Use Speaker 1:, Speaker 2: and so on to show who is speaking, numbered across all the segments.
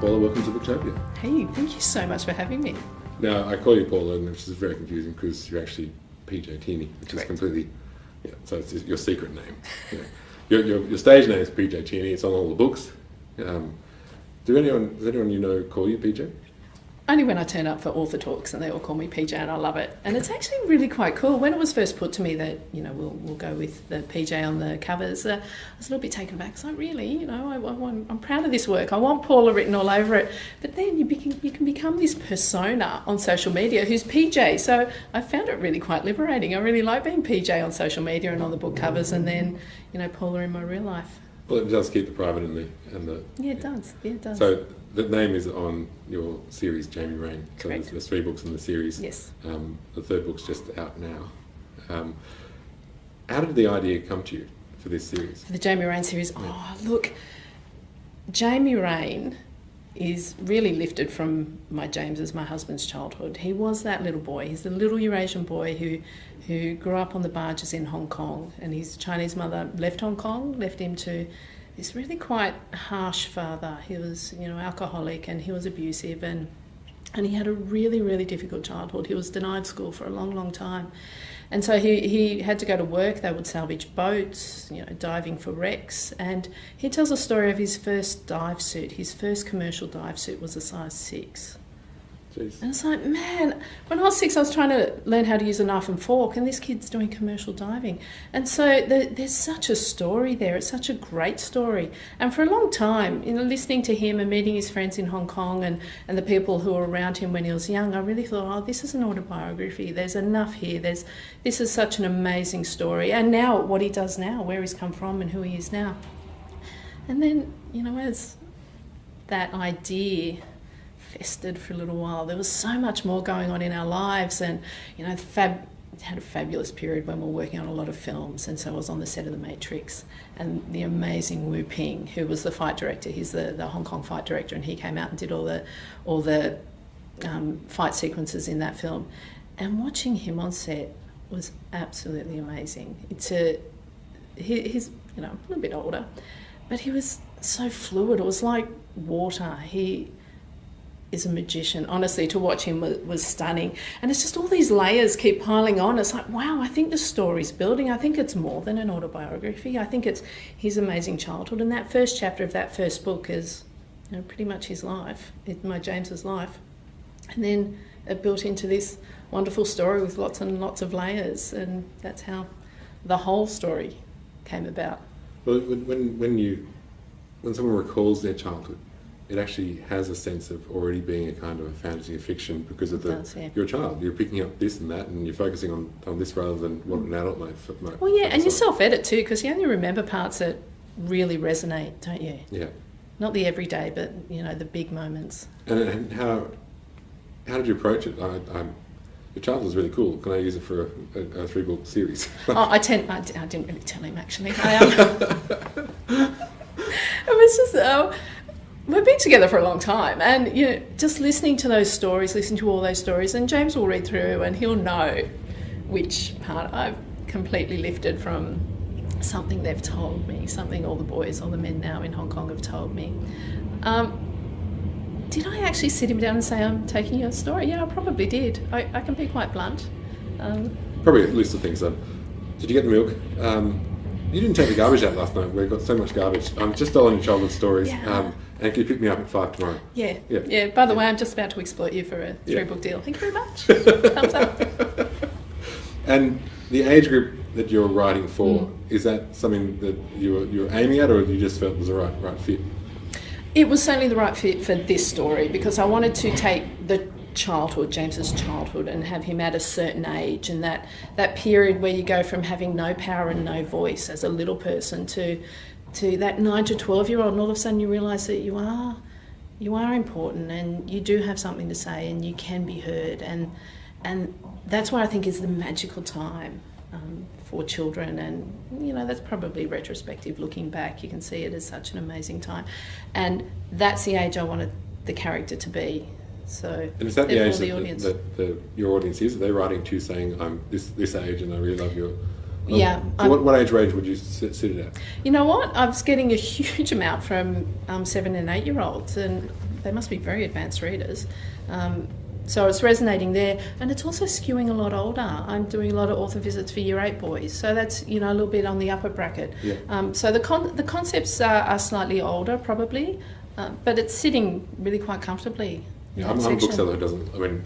Speaker 1: Paula, welcome to Booktopia.
Speaker 2: Hey, thank you so much for having me.
Speaker 1: Now, I call you Paula, which is very confusing because you're actually PJ Tierney, which
Speaker 2: Correct.
Speaker 1: is completely, so it's your secret name. Your stage name is PJ Tierney, it's on all the books. Does anyone you know call you PJ?
Speaker 2: Only when I turn up for author talks and they all call me PJ, and I love it. And it's actually really quite cool. When it was first put to me that, we'll go with the PJ on the covers, I was a little bit taken aback. It's like, really, I'm proud of this work. I want Paula written all over it. But then you can become this persona on social media who's PJ. So I found it really quite liberating. I really like being PJ on social media and on the book covers, and then, Paula in my real life.
Speaker 1: Well, it does keep the private and the.
Speaker 2: Yeah, it does. Yeah, it does.
Speaker 1: So the name is on your series, Jamie Rain. So
Speaker 2: Correct.
Speaker 1: there's 3 books in the series.
Speaker 2: Yes.
Speaker 1: The 3rd book's just out now. How did the idea come to you for this series?
Speaker 2: For the Jamie Rain series, look, Jamie Rain is really lifted from my husband's childhood. He was that little boy. He's the little Eurasian boy who grew up on the barges in Hong Kong, and his Chinese mother left Hong Kong, left him to this really quite harsh father. He was, alcoholic, and he was abusive, and he had a really, really difficult childhood. He was denied school for a long, long time. And so he had to go to work. They would salvage boats, diving for wrecks. And he tells a story of his first dive suit. His first commercial dive suit was a size 6.
Speaker 1: Jeez.
Speaker 2: And it's like, man, when I was 6, I was trying to learn how to use a knife and fork, and this kid's doing commercial diving. And so there's such a story there. It's such a great story. And for a long time, listening to him and meeting his friends in Hong Kong and the people who were around him when he was young, I really thought, this is an autobiography. There's enough here. This is such an amazing story. And now, what he does now, where he's come from and who he is now. And then, as that idea festered for a little while, there was so much more going on in our lives, and had a fabulous period when we were working on a lot of films, and so I was on the set of The Matrix, and the amazing Wu Ping, who was the fight director. He's the Hong Kong fight director, and he came out and did all the fight sequences in that film, and watching him on set was absolutely amazing. He's a little bit older, but he was so fluid. It was like water. He is a magician. Honestly, to watch him was stunning. And it's just all these layers keep piling on. It's like, wow, I think the story's building. I think it's more than an autobiography. I think it's his amazing childhood. And that first chapter of that first book is pretty much his life, my James's life. And then it built into this wonderful story with lots and lots of layers. And that's how the whole story came about.
Speaker 1: Well, when someone recalls their childhood, it actually has a sense of already being a kind of a fantasy of fiction because of you're a child. You're picking up this and that, and you're focusing on this rather than what an adult might.
Speaker 2: Well, yeah, and you self-edit too, because you only remember parts that really resonate, don't you?
Speaker 1: Yeah. Not
Speaker 2: the everyday, but the big moments.
Speaker 1: And how did you approach it? Your childhood is really cool. Can I use it for a 3-book series?
Speaker 2: I didn't really tell him actually. It was just. We've been together for a long time, and just listening to those stories, listening to all those stories, and James will read through and he'll know which part I've completely lifted from something they've told me, something all the boys, all the men now in Hong Kong have told me. Did I actually sit him down and say, I'm taking your story? Yeah, I probably did. I can be quite blunt.
Speaker 1: Probably a list of things then. Did you get the milk? You didn't take the garbage out last night. We've got so much garbage. I'm just telling your childhood stories.
Speaker 2: Yeah.
Speaker 1: And can you pick me up at 5 tomorrow?
Speaker 2: Yeah. By the way, I'm just about to exploit you for a 3-book deal. Thank you very much. Thumbs up.
Speaker 1: And the age group that you're writing for, is that something that you're aiming at, or you just felt was the right fit?
Speaker 2: It was certainly the right fit for this story, because I wanted to take the James's childhood, and have him at a certain age, and that period where you go from having no power and no voice as a little person to that 9 to 12-year-old, and all of a sudden you realise that you are important, and you do have something to say, and you can be heard, and that's what I think is the magical time for children. And that's probably retrospective. Looking back, you can see it as such an amazing time, and that's the age I wanted the character to be. So,
Speaker 1: and is that the age
Speaker 2: that
Speaker 1: your audience is? Are they writing to you saying, I'm this age and I really love your...
Speaker 2: Yeah.
Speaker 1: So what age range would you sit it at?
Speaker 2: You know what? I was getting a huge amount from 7 and 8-year-olds, and they must be very advanced readers. So it's resonating there, and it's also skewing a lot older. I'm doing a lot of author visits for Year 8 boys, so that's a little bit on the upper bracket.
Speaker 1: Yeah.
Speaker 2: So the concepts are slightly older probably, but it's sitting really quite comfortably.
Speaker 1: Yeah, I'm a bookseller who doesn't. I mean,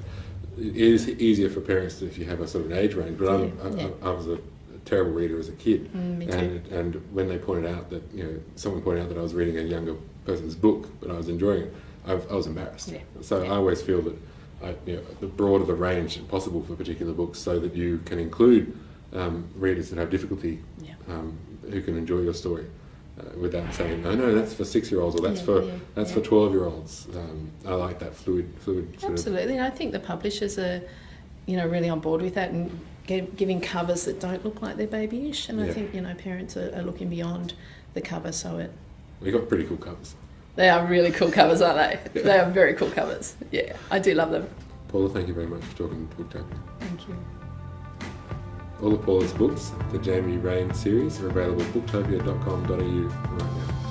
Speaker 1: it is easier for parents if you have a sort of an age range. But I was a terrible reader as a kid,
Speaker 2: me too.
Speaker 1: And when they pointed out that someone pointed out that I was reading a younger person's book, but I was enjoying it, I was embarrassed. Yeah. So I always feel that the broader the range possible for particular books, so that you can include readers that have difficulty, who can enjoy your story, without saying no, that's for 6-year-olds or that's for 12-year-olds. I like that fluid.
Speaker 2: Absolutely, and I think the publishers are, really on board with that and giving covers that don't look like they're babyish. And I think parents are looking beyond the cover. So
Speaker 1: we got pretty cool covers.
Speaker 2: They are really cool covers, aren't they? Yeah. They are very cool covers. Yeah, I do love them.
Speaker 1: Paula, thank you very much for talking to Booktopia.
Speaker 2: Thank you.
Speaker 1: All of Paula's books, the Jamie Rain series, are available at booktopia.com.au right now.